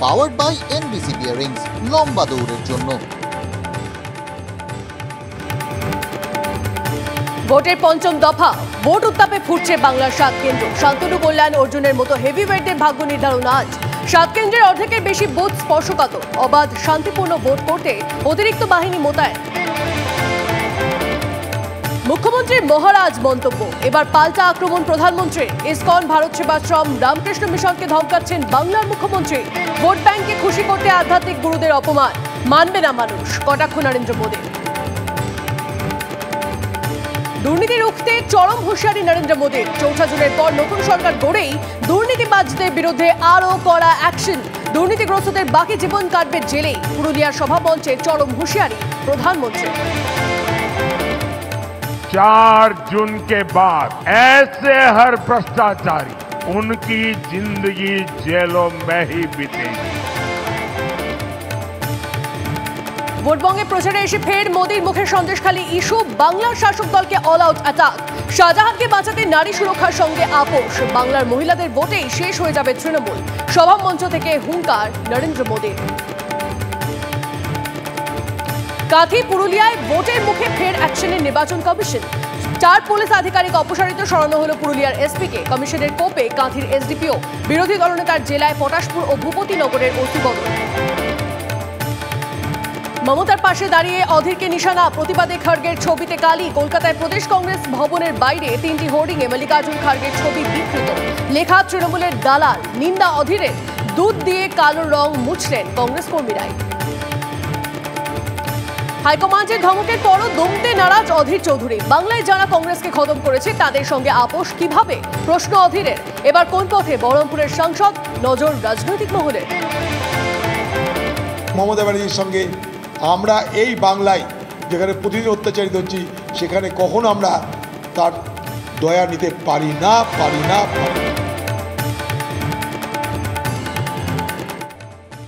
Powered by NBC bearings, লম্বা দৌড়ের জন্য। ভোটের পঞ্চম দফা, ভোট উত্তাপে ফুটছে বাংলার 7 কেন্দ্র। শান্তনু কল্যাণ অর্জুনের মতো হেভিওয়েটদের ভাগ্য নির্ধারণ আজ। 7 কেন্দ্রের অর্ধেকের বেশি বুথ স্পর্শকাতর। অবাধ শান্তিপূর্ণ ভোট করতে অতিরিক্ত বাহিনী মোতায়েন। মুখ্যমন্ত্রীর মহারাজ মন্তব্য, এবার পাল্টা আক্রমণ প্রধানমন্ত্রীর। ইসকন, ভারত সেবাশ্রম, রামকৃষ্ণ মিশনকে ধমকাচ্ছেন বাংলার মুখ্যমন্ত্রী। ভোট ব্যাংককে খুশি করতে আধ্যাত্মিক গুরুদের অপমান, মানবে না মানুষ, কটাক্ষ নরেন্দ্র মোদী। দুর্নীতি রুখতে চরম হুঁশিয়ারি নরেন্দ্র মোদীর। 4 জুনের পর নতুন সরকার গড়েই দুর্নীতিবাজদের বিরুদ্ধে আরও কড়া অ্যাকশন। দুর্নীতিগ্রস্তদের বাকি জীবন কাটবে জেলেই। পুরুলিয়ার সভামঞ্চে চরম হুঁশিয়ারি প্রধানমন্ত্রী। 4 जून के बाद ऐसे हर भ्रष्टाचारी उनकी जिंदगी जेलों में ही बीतेगी। ভোটবঙ্গে প্রচারে এসে ফের মোদীর মুখে সন্দেশখালী ইস্যু। বাংলার শাসক দলকে অল আউট অ্যাটাক। শাহজাহানকে বাঁচাতে নারী সুরক্ষার সঙ্গে আপোষ। বাংলার মহিলাদের ভোটেই শেষ হয়ে যাবে তৃণমূল। সভামঞ্চ থেকে হুঙ্কার নরেন্দ্র মোদীর। কাঁথি, পুরুলিয়ায় ভোটের মুখে ফের অ্যাকশনের নির্বাচন কমিশন। 4 পুলিশ আধিকারিক অপসারিত, সরানো হলো পুরুলিয়ার এসপিকে। কমিশনের কোপে কাঁথির এসডিপিও। বিরোধী দলনেতার জেলায় পটাশপুর ও ভূপতিনগরের ওসি বদল। মমতার পাশে দাঁড়িয়ে অধীরকে নিশানা। প্রতিবাদে খড়গের ছবিতে কালি। কলকাতায় প্রদেশ কংগ্রেস ভবনের বাইরে 3টি হোর্ডিংয়ে মল্লিকার্জুন খড়গের ছবি বিকৃত। লেখা তৃণমূলের দালাল। নিন্দা অধীরের। দুধ দিয়ে কালো রং মুছলেন কংগ্রেস কর্মীরাই। হাইকমান্ডের ধমকের পরও দমতে নারাজ অধীর চৌধুরী। বাংলায় যারা কংগ্রেসকে খতম করেছে তাদের সঙ্গে আপোষ কিভাবে, প্রশ্ন অধীরের। এবার কোন পথে বহরমপুরের সাংসদ, নজর রাজনৈতিক মহলের। মমতা ব্যানার্জির সঙ্গে আমরা এই বাংলায় যেখানে প্রতিদিন অত্যাচারিত হচ্ছি সেখানে কখনো আমরা তার দয়া নিতে পারি না।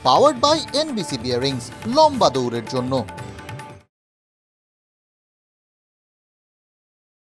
পাওয়ার্ড বাই এনবিসি বিয়ারিংস, লম্বা দৌড়ের জন্য।